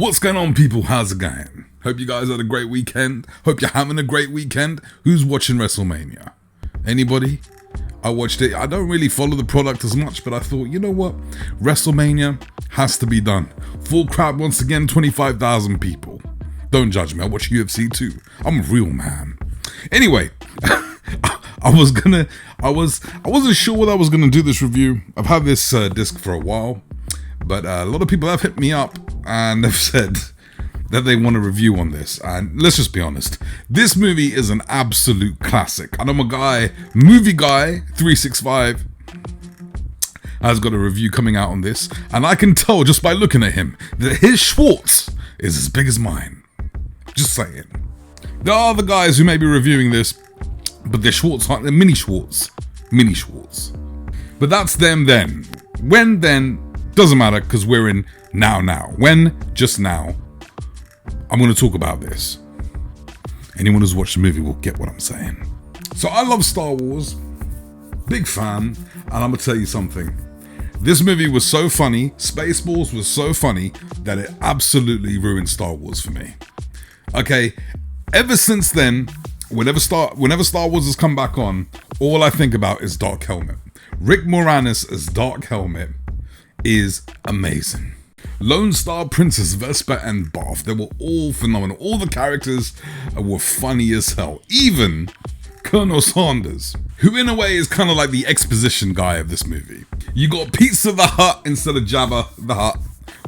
What's going on, people? How's it going? Hope you guys had a great weekend. Hope you're having a great weekend. Who's watching WrestleMania? Anybody? I watched it. I don't really follow the product as much, but I thought, you know what? WrestleMania has to be done. Full crowd once again, 25,000 people. Don't judge me. I watch UFC too. I'm a real man. Anyway, I wasn't sure whether I was gonna do this review. I've had this disc for a while, but a lot of people have hit me up and they've said that they want a review on this. And let's just be honest, this movie is an absolute classic. I know my guy, Movie Guy 365, has got a review coming out on this, and I can tell just by looking at him that his Schwartz is as big as mine. Just saying. There are other guys who may be reviewing this, but their Schwartz aren't, they're mini Schwartz. Mini Schwartz. But that's them then. When then, doesn't matter, because we're in now. When, just now. I'm going to talk about this. Anyone who's watched the movie will get what I'm saying. So I love Star Wars. Big fan. And I'm going to tell you something. This movie was so funny. Spaceballs was so funny that it absolutely ruined Star Wars for me. Okay. Ever since then, whenever Star Wars has come back on, all I think about is Dark Helmet. Rick Moranis as Dark Helmet is amazing. Lone Star, Princess Vespa, and Bath, they were all phenomenal. All the characters were funny as hell. Even Colonel Sanders, who in a way is kind of like the exposition guy of this movie. You got Pizza the Hut instead of Jabba the Hutt,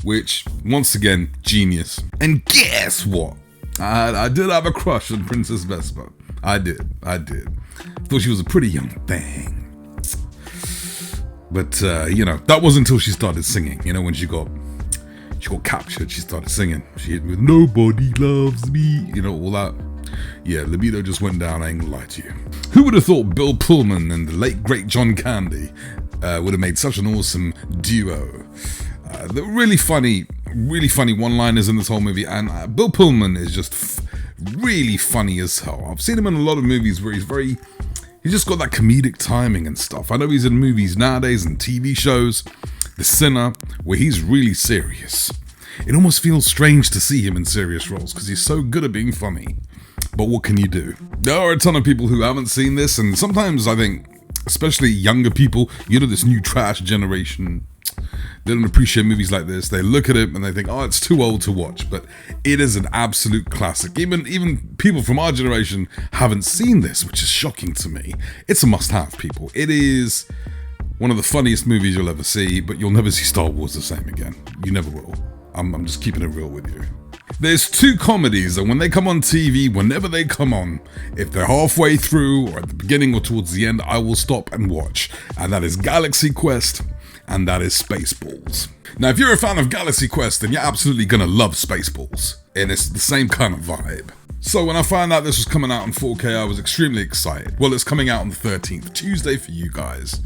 which, once again, genius. And guess what? I did have a crush on Princess Vespa. I did. Thought she was a pretty young thing. But, that wasn't until she started singing. When she got captured, she started singing. She hit me with "Nobody Loves Me," all that. Yeah, libido just went down, I ain't gonna lie to you. Who would have thought Bill Pullman and the late great John Candy would have made such an awesome duo? The really funny one-liners in this whole movie, and Bill Pullman is just really funny as hell. I've seen him in a lot of movies where he's just got that comedic timing and stuff. I know he's in movies nowadays and TV shows, The Sinner, where he's really serious. It almost feels strange to see him in serious roles because he's so good at being funny. But what can you do? There are a ton of people who haven't seen this, and sometimes I think, especially younger people, this new trash generation, they don't appreciate movies like this. They look at it and they think, oh, it's too old to watch. But it is an absolute classic. Even people from our generation haven't seen this, which is shocking to me. It's a must-have, people. It is one of the funniest movies you'll ever see, but you'll never see Star Wars the same again. You never will. I'm just keeping it real with you. There's two comedies, and when they come on TV, whenever they come on, if they're halfway through or at the beginning or towards the end, I will stop and watch. And that is Galaxy Quest, and that is Spaceballs. Now, if you're a fan of Galaxy Quest, then you're absolutely gonna love Spaceballs. And it's the same kind of vibe. So when I found out this was coming out in 4K, I was extremely excited. Well, it's coming out on the 13th, Tuesday for you guys.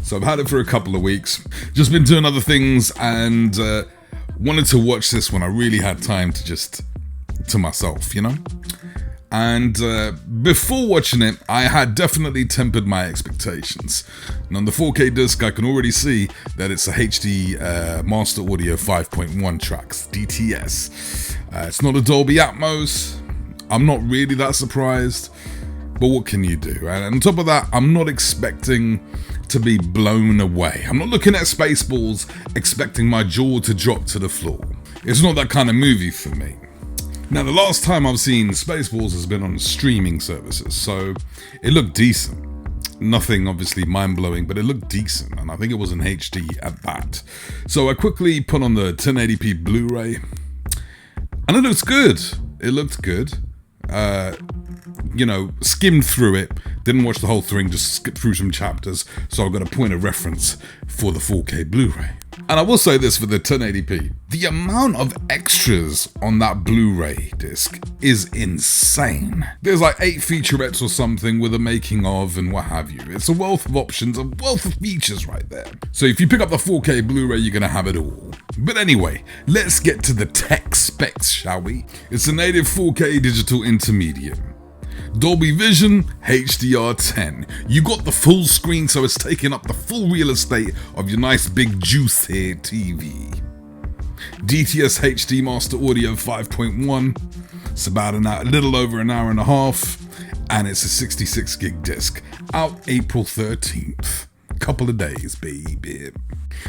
So I've had it for a couple of weeks. Just been doing other things and wanted to watch this when I really had time to myself, And before watching it, I had definitely tempered my expectations. And on the 4K disc, I can already see that it's a HD Master Audio 5.1 tracks, DTS. It's not a Dolby Atmos. I'm not really that surprised. But what can you do? And on top of that, I'm not expecting to be blown away. I'm not looking at Spaceballs expecting my jaw to drop to the floor. It's not that kind of movie for me. Now, the last time I've seen Spaceballs has been on streaming services, so it looked decent. Nothing obviously mind-blowing, but it looked decent, and I think it was in HD at that. So I quickly put on the 1080p Blu-ray, and it looks good. It looked good. Skimmed through it, didn't watch the whole thing, just skipped through some chapters, so I've got a point of reference for the 4K Blu-ray. And I will say this for the 1080p, the amount of extras on that Blu-ray disc is insane. There's like 8 featurettes or something with a making of and what have you. It's a wealth of options, a wealth of features right there. So if you pick up the 4K Blu-ray, you're gonna have it all. But anyway, let's get to the tech specs, shall we? It's a native 4K digital intermediate. Dolby Vision, HDR10. You got the full screen, so it's taking up the full real estate of your nice big juicy TV. DTS HD Master Audio 5.1. It's about a little over an hour and a half, and it's a 66 gig disc. Out April 13th. Couple of days, baby.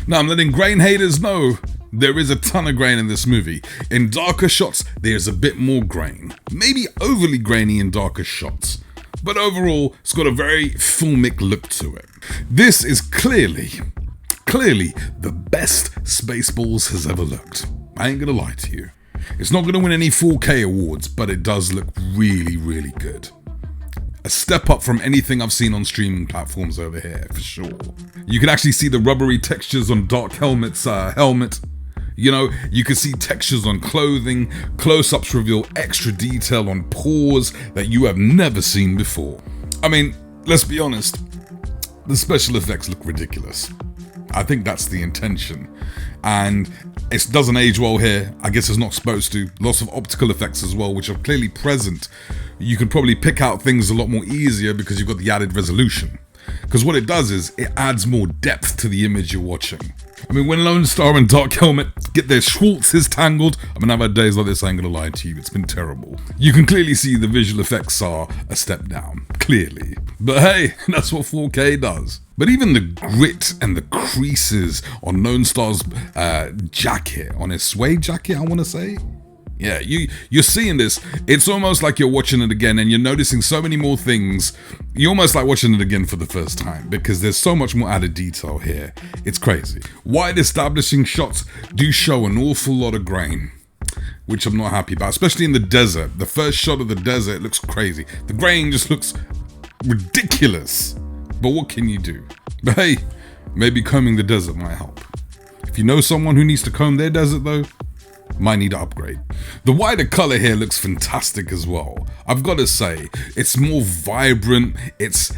Now I'm letting grain haters know there is a ton of grain in this movie. In darker shots, there's a bit more grain. Maybe overly grainy in darker shots. But overall, it's got a very filmic look to it. This is clearly the best Spaceballs has ever looked. I ain't gonna lie to you. It's not gonna win any 4K awards, but it does look really, really good. A step up from anything I've seen on streaming platforms over here, for sure. You can actually see the rubbery textures on Dark Helmet's helmet. You know, you can see textures on clothing, close-ups reveal extra detail on pores that you have never seen before. I mean, let's be honest, the special effects look ridiculous. I think that's the intention. And it doesn't age well here. I guess it's not supposed to. Lots of optical effects as well, which are clearly present. You can probably pick out things a lot more easier because you've got the added resolution. Because what it does is it adds more depth to the image you're watching. I mean, when Lone Star and Dark Helmet get their Schwartzes tangled, I mean, I've had days like this, I ain't gonna lie to you, it's been terrible. You can clearly see the visual effects are a step down, clearly. But hey, that's what 4K does. But even the grit and the creases on Lone Star's jacket, on his suede jacket, I want to say. Yeah, you're seeing this. It's almost like you're watching it again and you're noticing so many more things. You're almost like watching it again for the first time because there's so much more added detail here. It's crazy. Wide establishing shots do show an awful lot of grain, which I'm not happy about, especially in the desert. The first shot of the desert looks crazy. The grain just looks ridiculous. But what can you do? But hey, maybe combing the desert might help. If you know someone who needs to comb their desert though, might need to upgrade. The wider color here looks fantastic as well. I've got to say, it's more vibrant. It's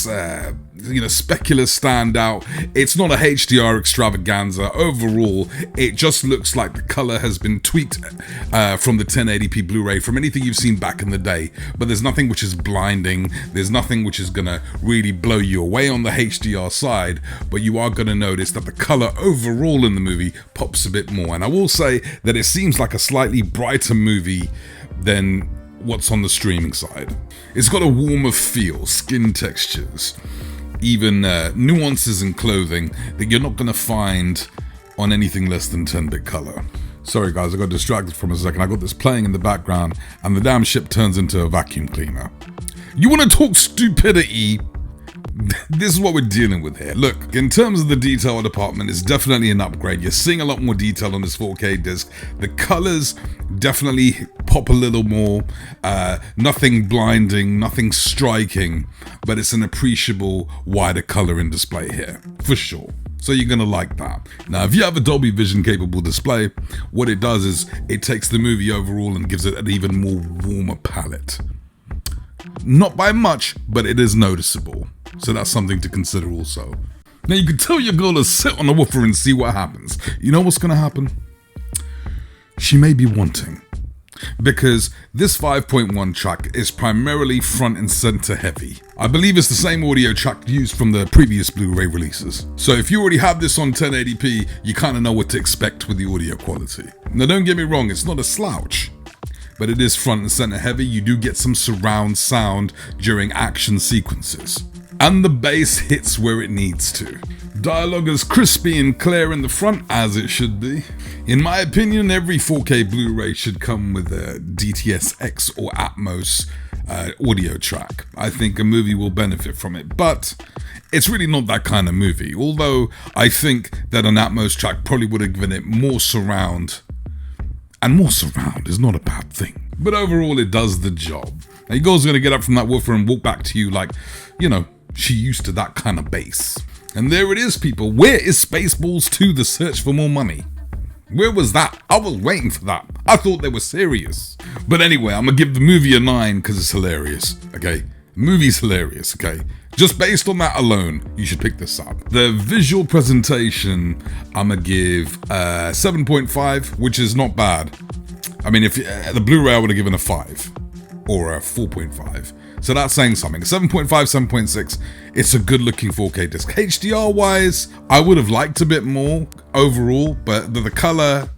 specular standout. It's not a HDR extravaganza. Overall, it just looks like the color has been tweaked from the 1080p Blu-ray, from anything you've seen back in the day. But there's nothing which is blinding. There's nothing which is gonna really blow you away on the HDR side. But you are gonna notice that the color overall in the movie pops a bit more. And I will say that it seems like a slightly brighter movie than what's on the streaming side. It's got a warmer feel, skin textures, even nuances in clothing that you're not going to find on anything less than 10-bit color. Sorry guys, I got distracted for a second. I got this playing in the background and the damn ship turns into a vacuum cleaner. You want to talk stupidity? This is what we're dealing with here. Look, in terms of the detail department, it's definitely an upgrade. You're seeing a lot more detail on this 4K disc. The colors definitely pop a little more. Nothing blinding, nothing striking, but it's an appreciable wider color in display here, for sure. So you're gonna like that. Now, if you have a Dolby Vision capable display, what it does is it takes the movie overall and gives it an even more warmer palette. Not by much, but it is noticeable. So that's something to consider also. Now you can tell your girl to sit on the woofer and see what happens. You know what's gonna happen? She may be wanting. Because this 5.1 track is primarily front and center heavy. I believe it's the same audio track used from the previous Blu-ray releases. So if you already have this on 1080p, you kind of know what to expect with the audio quality. Now don't get me wrong, it's not a slouch. But it is front and center heavy. You do get some surround sound during action sequences. And the bass hits where it needs to. Dialogue is crispy and clear in the front, as it should be. In my opinion, every 4K Blu-ray should come with a DTS-X or Atmos audio track. I think a movie will benefit from it, but it's really not that kind of movie. Although I think that an Atmos track probably would have given it more surround. And more surround is not a bad thing. But overall, it does the job. Now, your girl's gonna get up from that woofer and walk back to you like, you know, she used to that kind of bass. And there it is, people. Where is Spaceballs 2, The Search for More Money? Where was that? I was waiting for that. I thought they were serious. But anyway, I'm gonna give the movie a 9 because it's hilarious, okay? The movie's hilarious, okay? Just based on that alone, you should pick this up. The visual presentation, I'm gonna give 7.5, which is not bad. I mean, if the Blu-ray, I would have given a 5 or a 4.5. So that's saying something. 7.5, 7.6. It's a good looking 4K disc. HDR wise, I would have liked a bit more overall, but the color,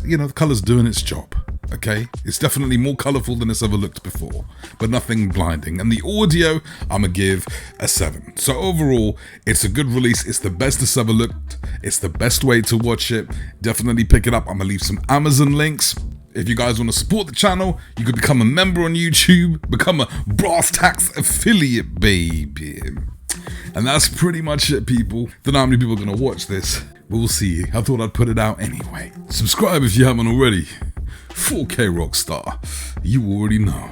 you know, the color's doing its job. Okay, it's definitely more colorful than it's ever looked before, but nothing blinding. And the audio, I'm gonna give a 7. So overall, it's a good release. It's the best it's ever looked. It's the best way to watch it. Definitely pick it up. I'm gonna leave some Amazon links. If you guys want to support the channel, you could become a member on YouTube, become a brasstax affiliate, baby. And that's pretty much it, people. Don't know how many people are gonna watch this, but we'll see. I thought I'd put it out anyway. Subscribe if you haven't already. 4K Rockstar, you already know.